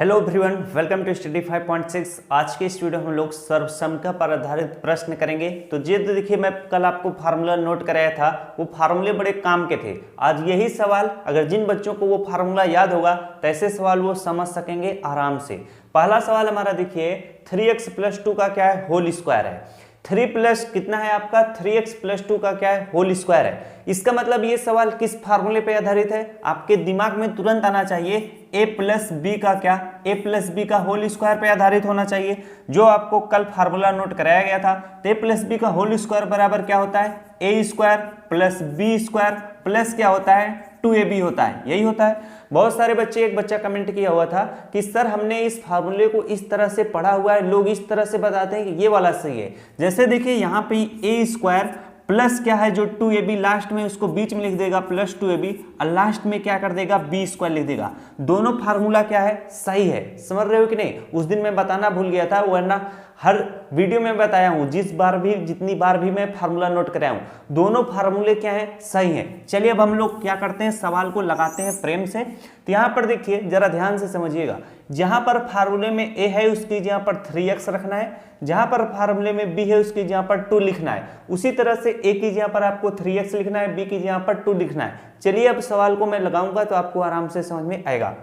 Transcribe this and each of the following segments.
Hello everyone, welcome to study 5.6। आज के इस वीडियो में हम लोग सर्वसम्यता पर आधारित प्रश्न करेंगे। तो देखिए, मैं कल आपको फार्मूला नोट कराया था, वो फार्मूले बड़े काम के थे। आज यही सवाल, अगर जिन बच्चों को वो फार्मूला याद होगा तो ऐसे सवाल वो समझ सकेंगे आराम से। पहला सवाल हमारा देखिए, 3x + 2 का क्या है, होल स्क्वायर है। 3 प्लस कितना है आपका, 3x + 2 का क्या है, होल स्क्वायर है। इसका मतलब ये सवाल किस फार्मूले पे आधारित है, आपके दिमाग में तुरंत आना चाहिए। a + b का क्या, a + b का होल स्क्वायर पे आधारित होना चाहिए, जो आपको कल फार्मूला नोट कराया गया था। तो a + b का होल स्क्वायर बराबर क्या होता है, a² + b² प्लस क्या होता है, 2ab होता है। यही होता है। बहुत सारे बच्चे, एक बच्चा कमेंट किया हुआ था कि सर हमने इस फार्मूले को इस तरह से पढ़ा हुआ है, लोग इस तरह से बताते हैं कि ये वाला सही है। जैसे देखिए यहाँ पे a² प्लस क्या है, जो 2ab लास्ट में उसको बीच में लिख देगा प्लस 2ab, और लास्ट में क्या कर देगा, b² लिख देगा। दोनों फार्मूला क्या है, सही है। समझ रहे हो कि नहीं? उस दिन मैं बताना भूल गया था, वरना हर वीडियो में बताया हूं, जितनी बार भी मैं फार्मूला नोट कराया हूं, दोनों फार्मूले क्या है, सही है। चलिए अब हम लोग क्या करते हैं, सवाल को लगाते हैं प्रेम से। तो यहां पर देखिए, जरा ध्यान से समझिएगा। जहां पर फार्मूले में a है उसकी जहां पर 3x रखना है, जहां पर फार्मूले में b है उसकी जहां पर 2 लिखना है। उसी तरह से a की जहां पर आपको 3x लिखना है, b की जहां पर 2 लिखना है। चलिए अब सवाल को मैं लगाऊंगा तो आपको आराम से समझ में आएगा।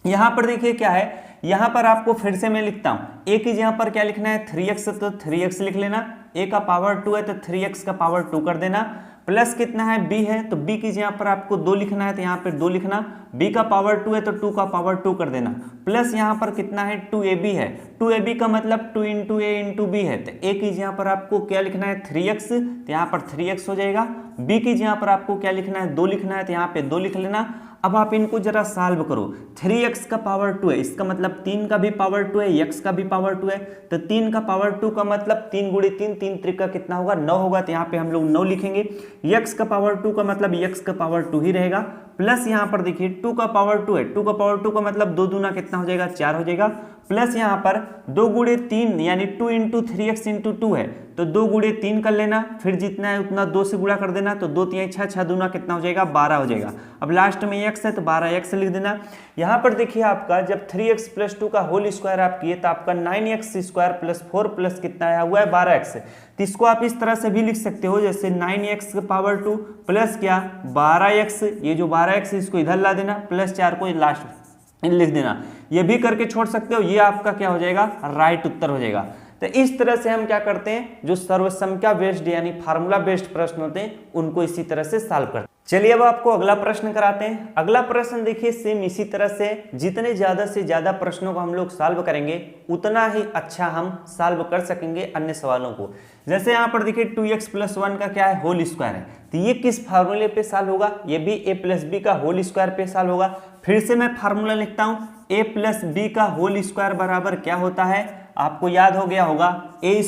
यहां पर देखिए क्या है, यहां पर आपको फिर से मैं लिखता हूं, a की जहां पर क्या लिखना है, 3x, तो 3x लिख लेना। a का पावर 2 है तो 3x का पावर 2 कर देना। प्लस कितना है, b है, तो b की जहां पर आपको 2 लिखना है तो यहाँ पे 2 लिखना। b का पावर 2 है तो 2 का पावर 2 कर देना। प्लस यहाँ पर कितना है, 2ab है। 2ab का मतलब 2 × a × b है, तो a की जहां पर आपको क्या लिखना है, 3x, तो यहाँ पर 3x हो जाएगा। b की जहां पर आपको क्या लिखना है, 2 लिखना है, तो यहाँ पे 2 लिख लेना। अब आप इनको जरा सॉल्व करो। 3x का पावर 2 है, इसका मतलब 3 का भी पावर 2 है, x का भी पावर 2 है, तो 3 का पावर 2 का मतलब 3 × 3, 3 त्रिका कितना होगा, 9 होगा, तो यहाँ पे हम लोग 9 लिखेंगे। x का पावर 2 का मतलब x का पावर 2 ही रहेगा। प्लस यहाँ पर देखिए 2 का पावर 2 है, 2 का पावर 2 का मतलब 2 दूना कितना हो जाएगा, 4 हो जाएगा। प्लस यहाँ पर 2 × 3 यानी 2 × 3x × 2 है, तो 2 × 3 कर लेना, फिर जितना है उतना 2 से गुणा कर देना, तो 2 × 3 = 6, 6 दूना कितना हो जाएगा, 12 हो जाएगा। अब लास्ट में x है तो 12x लिख देना। यहाँ पर देखिए आपका जब 3x + 2 का होल स्क्वायर आप किए तो आपका 9x² + 4 प्लस कितना आया हुआ है, 12x। तो इसको आप इस तरह से भी लिख सकते हो, जैसे 9x का पावर 2 प्लस क्या, 12x, ये जो 12x इसको इधर ला देना, प्लस 4 को लास्ट लिख देना। ये भी करके छोड़ सकते हो, ये आपका क्या हो जाएगा, राइट उत्तर हो जाएगा। तो इस तरह से हम क्या करते हैं, जो सर्वसम्यता बेस्ड यानी फार्मूला बेस्ड प्रश्न होते हैं उनको इसी तरह से सॉल्व करते हैं। चलिए अब आपको अगला प्रश्न कराते हैं। अगला प्रश्न देखिए सेम इसी तरह से, जितने ज्यादा से ज्यादा प्रश्नों को हम लोग सॉल्व करेंगे उतना ही अच्छा हम सॉल्व कर सकेंगे अन्य सवालों को। जैसे यहाँ पर देखिए 2x + 1 का क्या है, होल स्क्वायर है, तो ये किस फार्मूले पे सॉल्व होगा, ये भी a + b का होल स्क्वायर पे सॉल्व होगा। फिर से मैं फार्मूला लिखता हूँ, a + b का होल स्क्वायर बराबर क्या होता है, आपको याद हो गया होगा, a²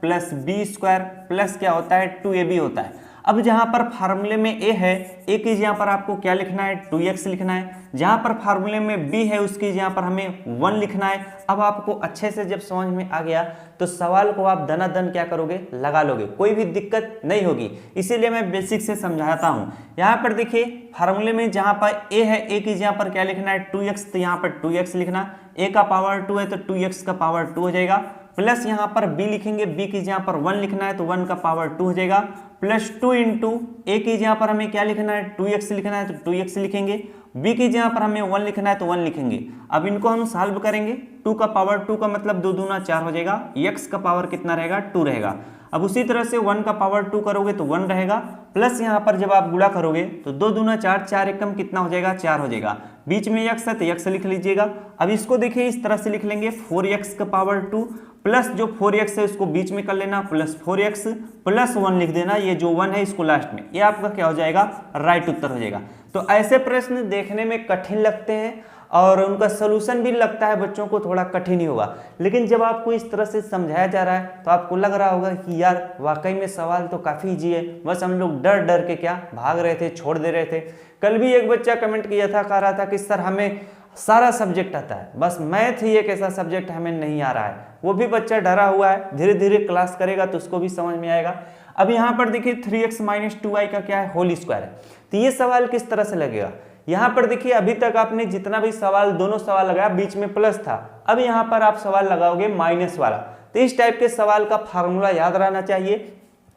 + b² प्लस क्या होता है, 2ab होता है। अब जहां पर फार्मूले में a है, a की जहां पर आपको क्या लिखना है, 2x लिखना है। जहां पर फार्मूले में b है उसकी जहां पर हमें 1 लिखना है। अब आपको अच्छे से जब समझ में आ गया तो सवाल को आप दनादन क्या करोगे, लगा लोगे, कोई भी दिक्कत नहीं होगी। इसीलिए मैं बेसिक से समझाता हूं। यहाँ पर देखिए फार्मूले में जहां पर a है, a की जहां पर क्या लिखना है, 2x, तो यहाँ पर 2x लिखना। a का पावर 2 है तो 2x का पावर 2 हो जाएगा। प्लस यहाँ पर b लिखेंगे, b की जहां पर 1 लिखना है तो 1 का पावर 2 हो जाएगा। प्लस 2 × a की जहां पर हमें क्या लिखना है, 2x लिखना है तो 2x लिखेंगे। b की जहां पर हमें 1 लिखना है तो 1 लिखेंगे। अब इनको हम सॉल्व करेंगे। 2 का पावर 2 का मतलब 2 दूना 4 हो जाएगा, x का पावर कितना रहेगा, 2 रहेगा। अब उसी तरह से 1 का पावर 2 करोगे तो 1 रहेगा। प्लस यहाँ पर जब आप गुणा करोगे तो 2 दूना 4, 4 एकम कितना हो जाएगा, 4 हो जाएगा। बीच में x है तो x लिख लीजिएगा। अब इसको देखिए इस तरह से लिख लेंगे, 4x का पावर 2 प्लस जो 4x है उसको बीच में कर लेना, प्लस 4x प्लस 1 लिख देना। ये जो 1 है इसको लास्ट में, ये आपका क्या हो जाएगा, राइट उत्तर हो जाएगा। तो ऐसे प्रश्न देखने में कठिन लगते हैं और उनका सलूशन भी लगता है बच्चों को थोड़ा कठिन ही होगा, लेकिन जब आपको इस तरह से समझाया जा रहा है तो आपको लग रहा होगा कि यार वाकई में सवाल तो काफ़ी ईजी है, बस हम लोग डर डर के क्या भाग रहे थे, छोड़ दे रहे थे। कल भी एक बच्चा कमेंट किया था, कह रहा था कि सर हमें सारा सब्जेक्ट आता है, बस मैथ ही एक ऐसा सब्जेक्ट हमें नहीं आ रहा है। वो भी बच्चा डरा हुआ है, धीरे धीरे क्लास करेगा तो उसको भी समझ में आएगा। अब यहाँ पर देखिए 3x - 2y का क्या है, होल स्क्वायर है। तो ये सवाल किस तरह से लगेगा, यहाँ पर देखिए अभी तक आपने जितना भी सवाल, दोनों सवाल लगाया बीच में प्लस था, अब यहाँ पर आप सवाल लगाओगे माइनस वाला। तो इस टाइप के सवाल का फार्मूला याद रहना चाहिए।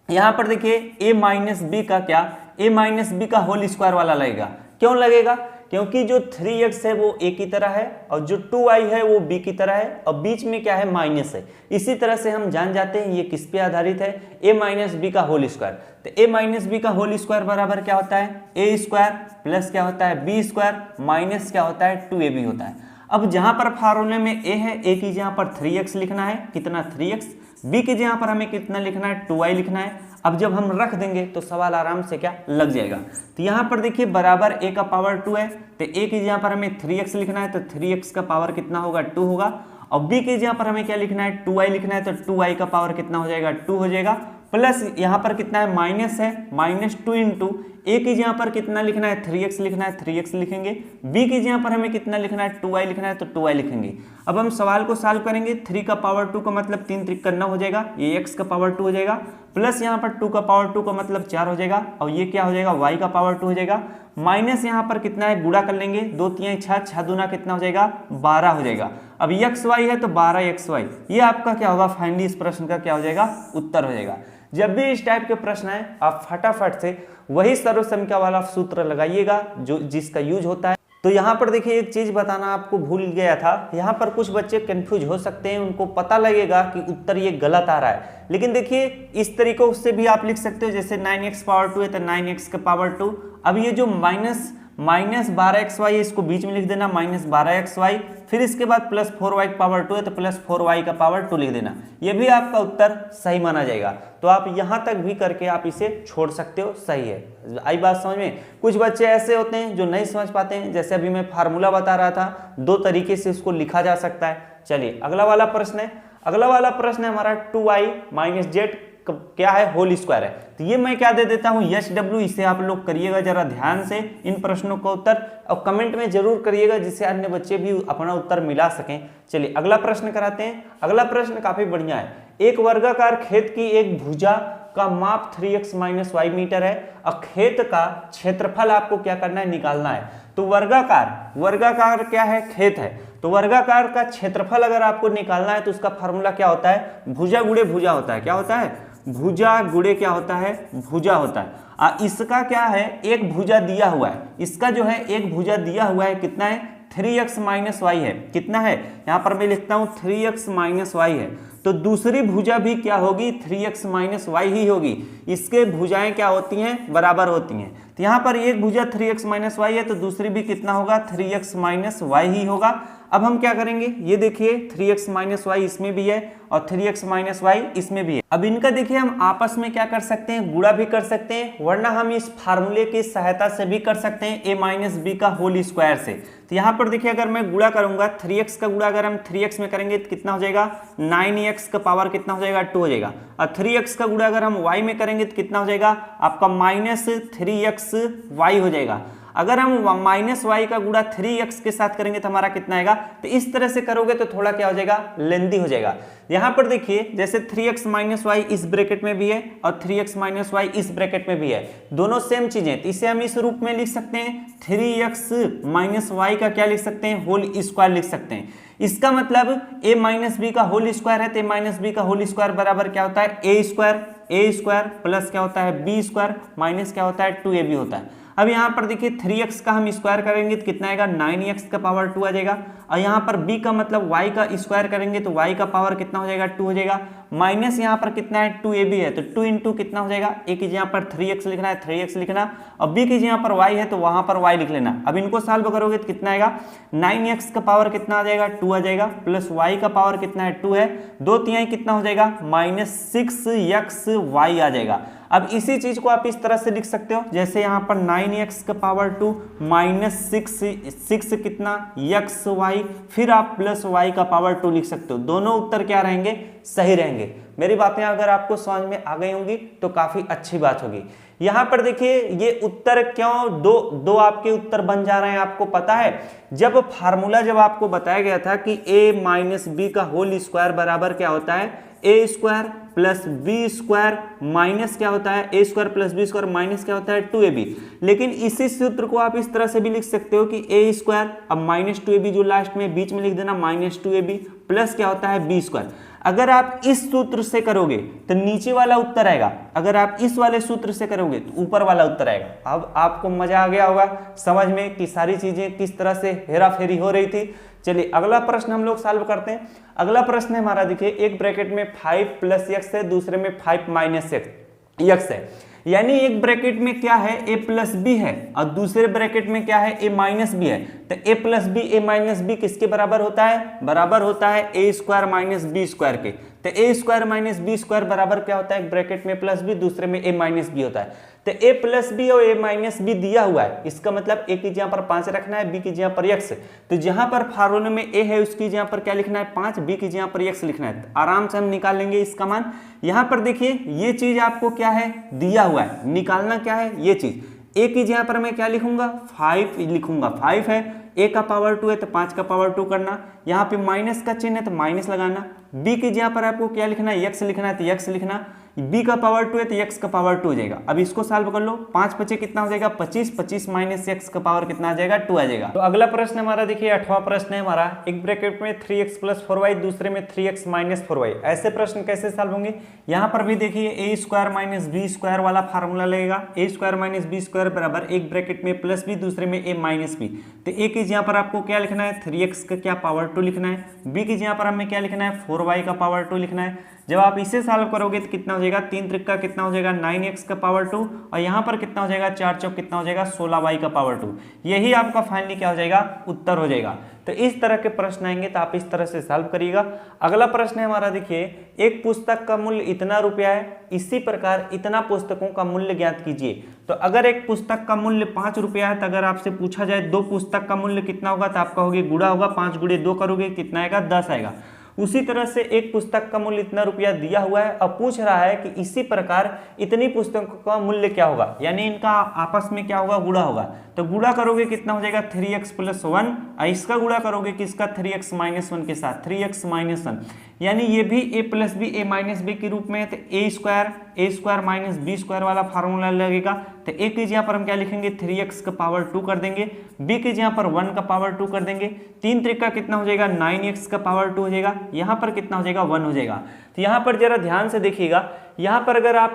यहाँ पर देखिए a माइनस बी का क्या, a माइनस बी का होल स्क्वायर वाला लगेगा। क्यों लगेगा? क्योंकि जो 3x है वो a की तरह है और जो 2y है वो b की तरह है और बीच में क्या है, माइनस है। इसी तरह से हम जान जाते हैं ये किस पे आधारित है, a माइनस बी का होल स्क्वायर। तो a माइनस बी का होल स्क्वायर बराबर क्या होता है, a स्क्वायर प्लस क्या होता है, b स्क्वायर माइनस क्या होता है, 2ab होता है। अब जहां पर फार्मूले में a है, a की जहां पर 3x लिखना है, कितना 3x, b की जहां पर हमें कितना लिखना है, 2y लिखना है। अब जब हम रख देंगे तो सवाल आराम से क्या लग जाएगा। तो यहाँ पर देखिए बराबर a का पावर 2 है, तो a की जहाँ पर हमें 3x लिखना है तो 3x का पावर कितना होगा, 2 होगा। और b की जहाँ पर हमें क्या लिखना है, 2y लिखना है, तो 2y का पावर कितना हो जाएगा, 2 हो जाएगा। प्लस यहाँ पर कितना है, माइनस है, माइनस 2 इंटू a की जहाँ पर कितना लिखना है, 3x लिखना है, 3x लिखेंगे। b की जहाँ पर हमें कितना लिखना है, 2y लिखना है, तो 2y लिखेंगे। अब हम सवाल को सॉल्व करेंगे, 3 का पावर 2 का मतलब 3 त्रिक करना हो जाएगा, ये x का पावर 2 हो जाएगा, प्लस यहाँ पर 2 का पावर 2 का मतलब 4 हो जाएगा, और ये क्या हो जाएगा, y का पावर 2 हो जाएगा। माइनस यहाँ पर कितना है, गुणा कर लेंगे, 2 3 6, 6 दूना कितना हो जाएगा, 12 हो जाएगा। अब x y है तो 12xy, ये आपका क्या होगा, फाइनली इस प्रश्न का क्या हो जाएगा, उत्तर हो जाएगा। जब भी इस टाइप के प्रश्न आए आप फटाफट से वही सर्वसंख्या वाला सूत्र लगाइएगा जो जिसका यूज होता है। तो यहाँ पर देखिए एक चीज बताना आपको भूल गया था, यहाँ पर कुछ बच्चे कंफ्यूज हो सकते हैं, उनको पता लगेगा कि उत्तर ये गलत आ रहा है। लेकिन देखिए इस तरीकों से भी आप लिख सकते हो, जैसे 9x पावर 2 है तो 9x का पावर 2। अब ये जो माइनस 12xy है इसको बीच में लिख देना, माइनस 12xy, फिर इसके बाद प्लस 4y का पावर 2 है तो प्लस 4y का पावर 2 लिख देना, ये भी आपका उत्तर सही माना जाएगा। तो आप यहाँ तक भी करके आप इसे छोड़ सकते हो, सही है। आई बात समझ में? कुछ बच्चे ऐसे होते हैं जो नहीं समझ पाते हैं, जैसे अभी मैं फार्मूला बता रहा था, 2 तरीके से इसको लिखा जा सकता है। चलिए अगला वाला प्रश्न है, अगला वाला प्रश्न है हमारा 2y माइनस जेड क्या है, होल स्क्वायर है। तो ये मैं क्या दे देता हूं, SW, इसे आप लोग करिएगा जरा ध्यान से इन प्रश्नों का उत्तर, और कमेंट में जरूर करिएगा जिससे अन्य बच्चे भी अपना उत्तर मिला सकें। चलिए अगला प्रश्न कराते हैं। अगला प्रश्न काफी बढ़िया है। एक वर्गाकार खेत की एक भुजा का माप 3x माइनस वाई मीटर है और खेत का क्षेत्रफल आपको क्या करना है, निकालना है। तो वर्गाकार क्या है, खेत है, तो वर्गाकार का क्षेत्रफल अगर आपको निकालना है तो उसका फार्मूला क्या होता है, भुजा गुणे भुजा होता है। क्या होता है, भुजा गुणे क्या होता है, भुजा होता है। इसका क्या है, एक भुजा दिया हुआ है, इसका जो है एक भुजा दिया हुआ है, कितना है, 3x माइनस वाई है। कितना है, यहाँ पर मैं लिखता हूँ 3x माइनस वाई है, तो दूसरी भुजा भी क्या होगी, 3x माइनस वाई ही होगी। इसके भुजाएं क्या होती हैं, बराबर होती हैं। तो यहाँ पर एक भुजा 3x माइनस वाई है तो दूसरी भी कितना होगा, 3x माइनस वाई ही होगा। अब हम क्या करेंगे, ये देखिए 3x माइनस वाई इसमें भी है और 3x माइनस वाई इसमें भी है। अब इनका देखिए हम आपस में क्या कर सकते हैं, गुणा भी कर सकते हैं, वरना हम इस फार्मूले की सहायता से भी कर सकते हैं, a माइनस बी का होल स्क्वायर से। तो यहाँ पर देखिए अगर मैं गुणा करूंगा, 3x का गुणा अगर हम 3x में करेंगे तो कितना हो जाएगा, 9x का पावर कितना हो जाएगा, 2 हो जाएगा। और 3x का गुणा अगर हम y में करेंगे तो कितना हो जाएगा आपका, माइनस 3xy हो जाएगा। अगर हम माइनस वाई का गुणा 3x के साथ करेंगे तो हमारा कितना आएगा। तो इस तरह से करोगे तो थोड़ा क्या हो जाएगा, लेंदी हो जाएगा। यहाँ पर देखिए जैसे 3x माइनस वाई इस ब्रैकेट में भी है और 3x माइनस वाई इस ब्रैकेट में भी है, दोनों सेम चीजें, तो इसे हम इस रूप में लिख सकते हैं, 3x माइनस वाई का क्या लिख सकते हैं, होल स्क्वायर लिख सकते हैं। इसका मतलब a माइनस बी का होल स्क्वायर है, तो a माइनस बी का होल स्क्वायर बराबर क्या होता है, a स्क्वायर प्लस क्या होता है, b स्क्वायर माइनस क्या होता है, 2ab होता है। अब यहाँ पर देखिए 3x का हम स्क्वायर करेंगे तो कितना आएगा, 9x का पावर 2 आ जाएगा। और यहाँ पर b का मतलब y का स्क्वायर करेंगे तो y का पावर कितना हो जाएगा, 2 हो जाएगा। माइनस यहाँ पर कितना है, 2ab है, तो 2 इंटू कितना हो जाएगा, a की जहाँ पर 3x लिखना है 3x लिखना, और b की जहाँ पर y है तो वहाँ पर y लिख लेना। अब इनको सॉल्व करोगे तो कितना आएगा, 9x का पावर कितना आ जाएगा, 2 आ जाएगा, प्लस y का पावर कितना है, 2 है, 2 तिहाई कितना हो जाएगा, माइनस 6xy आ जाएगा। अब इसी चीज को आप इस तरह से लिख सकते हो, जैसे यहाँ पर 9x का पावर 2 माइनस 6 कितना xy, फिर आप प्लस y का पावर 2 लिख सकते हो। दोनों उत्तर क्या रहेंगे, सही रहेंगे। मेरी बातें अगर आपको समझ में आ गई होंगी तो काफी अच्छी बात होगी। यहाँ पर देखिए ये उत्तर क्यों दो आपके उत्तर बन जा रहे हैं आपको पता है। जब फार्मूला जब आपको बताया गया था कि a माइनस बी का होल स्क्वायर बराबर क्या होता है a square plus b square minus क्या होता है a square plus b square minus क्या होता है 2ab। लेकिन इसी सूत्र को आप इस तरह से भी लिख सकते हो कि ए स्क्वायर अब माइनस 2ab जो लास्ट में बीच में लिख देना माइनस 2ab प्लस क्या होता है बी स्क्वायर। अगर आप इस सूत्र से करोगे तो नीचे वाला उत्तर आएगा, अगर आप इस वाले सूत्र से करोगे तो ऊपर वाला उत्तर आएगा। अब आपको मजा आ गया होगा समझ में कि सारी चीजें किस तरह से हेरा फेरी हो रही थी। चलिए अगला प्रश्न हम लोग सॉल्व करते हैं। अगला प्रश्न है हमारा, देखिए एक ब्रैकेट में 5 प्लस एक्स है, दूसरे में 5 माइनस एक्स है, यानी एक ब्रैकेट में क्या है ए प्लस बी है और दूसरे ब्रैकेट में क्या है ए माइनस बी है। तो ए plus B A minus B किसके बराबर होता है, बराबर होता है a square minus B square के। तो A square minus B square बराबर क्या होता है, एक ब्रैकेट में प्लस बी दूसरे में ए माइनस बी होता है। तो ए प्लस बी और ए माइनस बी दिया हुआ है, इसका मतलब ए की जगह पर 5 रखना है, बी की जगह पर x। तो जहां पर फार्मूले में ए है उसकी जगह पर क्या लिखना है 5, बी की जगह पर x लिखना है। आराम से हम निकाल लेंगे इसका मान। यहां पर देखिए ये चीज आपको क्या है दिया हुआ है, निकालना क्या है ये चीज। ए की जगह पर मैं क्या लिखूंगा 5 लिखूंगा, 5 है, ए का पावर 2 है तो 5 का पावर 2 करना, यहाँ पे माइनस का चिन्ह है तो माइनस लगाना। बी की जगह पर आपको क्या लिखना है x लिखना है तो x लिखना, b का पावर 2 है तो x का पावर 2 हो जाएगा। अब इसको सॉल्व कर लो, 5 बचे कितना हो जाएगा 25, 25 माइनस x का पावर कितना आ जाएगा 2 आ जाएगा। तो अगला प्रश्न हमारा देखिए 8वां प्रश्न है हमारा, एक ब्रैकेट में 3x प्लस 4y दूसरे में 3x माइनस 4y। ऐसे प्रश्न कैसे सॉल्व होंगे, यहाँ पर भी देखिए ए स्क्वायर माइनस बी स्क्वायर वाला फार्मूला लगेगा। ए स्क्वायर माइनस बी स्क्वायर बराबर एक ब्रैकेट में प्लस बी दूसरे में ए माइनस बी। तो ए की जगह पर आपको क्या लिखना है 3x का क्या पावर 2 लिखना है, बी की जगह पर हमें क्या लिखना है 4y का पावर 2 लिखना है। जब आप इसे सॉल्व करोगे तो कितना हो जाएगा 3 त्रिक का कितना हो जाएगा 9x का पावर 2 और यहाँ पर कितना हो जाएगा 4 चौक कितना हो जाएगा 16y का पावर 2। यही आपका फाइनली क्या हो जाएगा उत्तर हो जाएगा। तो इस तरह के प्रश्न आएंगे तो आप इस तरह से सॉल्व करिएगा। अगला प्रश्न है हमारा, देखिए एक पुस्तक का मूल्य इतना रुपया है, इसी प्रकार इतना पुस्तकों का मूल्य ज्ञात कीजिए। तो अगर एक पुस्तक का मूल्य 5 रुपया है तो अगर आपसे पूछा जाए 2 पुस्तक का मूल्य कितना होगा तो आपका होगा गुणा होगा, 5 गुणे 2 करोगे कितना आएगा 10 आएगा। उसी तरह से एक पुस्तक का मूल्य इतना रुपया दिया हुआ है और पूछ रहा है कि इसी प्रकार इतनी पुस्तकों का मूल्य क्या होगा, यानी इनका आपस में क्या होगा गुणा होगा। तो गुणा करोगे कितना हो जाएगा 3x प्लस 1 और इसका गुणा करोगे किसका 3x माइनस 1 के साथ 3x माइनस 1, यानी ये भी a plus B A minus B के रूप में है। तो A square minus B square वाला फार्मूला लगेगा। तो a की जगह पर हम क्या लिखेंगे 3x का पावर 2 कर देंगे, b की जगह पर 1 का पावर 2 कर देंगे, 3 त्रिक का कितना हो जाएगा 9x का पावर 2 हो जाएगा, यहाँ पर कितना हो जाएगा 1 हो जाएगा। तो यहाँ पर जरा ध्यान से देखिएगा, यहाँ पर अगर आप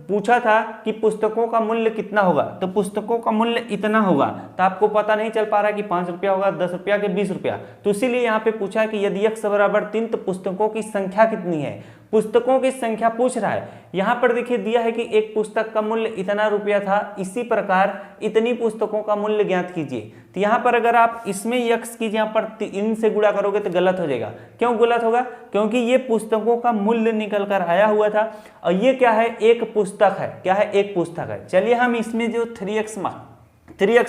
पूछा था कि पुस्तकों का मूल्य कितना होगा तो पुस्तकों का मूल्य इतना होगा, तो आपको पता नहीं चल पा रहा कि 5 रुपया होगा 10 रुपया के 20 रुपया, तो इसीलिए यहाँ पे पूछा है कि यदि x बराबर 3 तो पुस्तकों की संख्या कितनी है, पुस्तकों की संख्या पूछ रहा है। यहाँ पर देखिए दिया है कि एक पुस्तक का मूल्य इतना रुपया था, इसी प्रकार इतनी पुस्तकों का मूल्य ज्ञात कीजिए। तो यहाँ पर अगर आप इसमें x की जगह पर 3 से गुणा करोगे तो गलत हो जाएगा। क्यों गलत होगा, क्योंकि ये पुस्तकों का मूल्य निकल कर आया हुआ था और ये क्या है एक पुस्तक है, क्या है एक पुस्तक है। चलिए हम इसमें जो 3x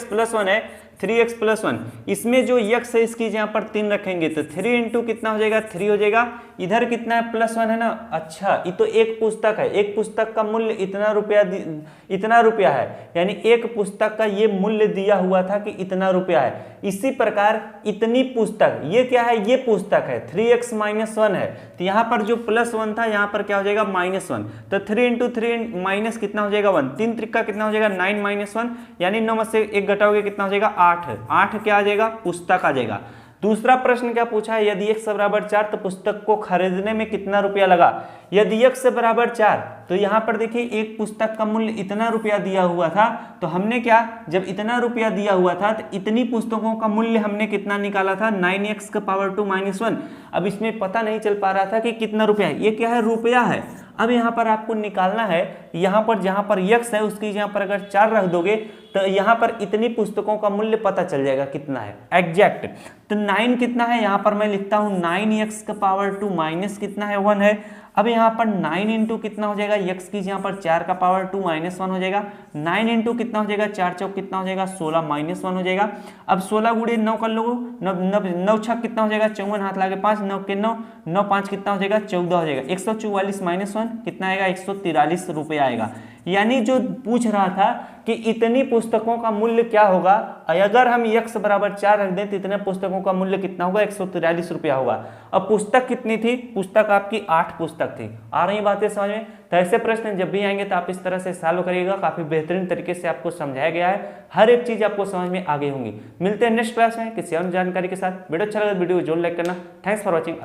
प्लस 1 है 3x प्लस 1, इसमें जो x है इसकी जगह पर 3 रखेंगे तो 3 इंटू कितना हो जाएगा 3 हो जाएगा। इधर कितना है प्लस 1 है ना, अच्छा ये तो एक पुस्तक है, एक पुस्तक का मूल्य इतना रुपया है, यानी एक पुस्तक का ये मूल्य दिया हुआ था कि इतना रुपया है। इसी प्रकार इतनी पुस्तक, ये क्या है ये पुस्तक है 3x माइनस 1 है, तो यहाँ पर जो प्लस 1 था यहाँ पर क्या हो जाएगा माइनस 1, तो 3 इंटू 3 माइनस कितना हो जाएगा 1, 3 त्रिक का कितना हो जाएगा 9 माइनस 1, यानी 9 में से 1 घटाओगे कितना हो जाएगा 8 क्या आ जाएगा पुस्तक आ जाएगा। दूसरा प्रश्न क्या पूछा है, यदि x बराबर 4 तो पुस्तक को खरीदने में कितना रुपया लगा। यदि x बराबर 4 तो यहाँ पर देखिए एक पुस्तक का मूल्य इतना रुपया दिया हुआ था, तो हमने क्या जब इतना रुपया दिया हुआ था तो इतनी पुस्तकों का मूल्य हमने कितना निकाला था 9x का पावर 2 माइनस 1। अब इसमें पता नहीं चल पा रहा था कि कितना रुपया है, ये क्या है रुपया है। अब यहाँ पर आपको निकालना है, यहाँ पर जहाँ पर x है उसकी यहाँ पर अगर 4 रख दोगे तो यहाँ पर इतनी पुस्तकों का मूल्य पता चल जाएगा कितना है एग्जैक्ट। तो 9 कितना है, यहाँ पर मैं लिखता हूँ 9x का पावर 2 माइनस कितना है 1 है। अब यहाँ पर 9 इंटू कितना हो जाएगा x की यहाँ पर 4 का पावर 2 माइनस 1 हो जाएगा, 9 इंटू कितना हो जाएगा 4 चौक कितना हो जाएगा 16 माइनस 1 हो जाएगा। अब 16 गुणे 9 कर लो, 9 छक कितना हो जाएगा 54, हाथ लागे 5, 9 के 9, 9 5 कितना हो जाएगा 14 हो जाएगा। 144 माइनस 1 कितना आएगा 143 रुपये आएगा। यानी जो पूछ रहा था कि इतनी पुस्तकों का मूल्य क्या होगा, अगर हम x बराबर 4 रख दें तो इतने पुस्तकों का मूल्य कितना होगा, 143 रुपया होगा। अब पुस्तक कितनी थी, पुस्तक आपकी 8 पुस्तक थी। आ रही बातें समझ में? तो ऐसे प्रश्न जब भी आएंगे तो आप इस तरह से सॉल्व करिएगा, काफी बेहतरीन तरीके से आपको समझाया गया है, हर एक चीज आपको समझ में आ गई होंगी। मिलते हैं नेक्स्ट क्लास में किसी और जानकारी के साथ। वीडियो अच्छा लगा वीडियो को जरूर लाइक करना। Thanks for watching.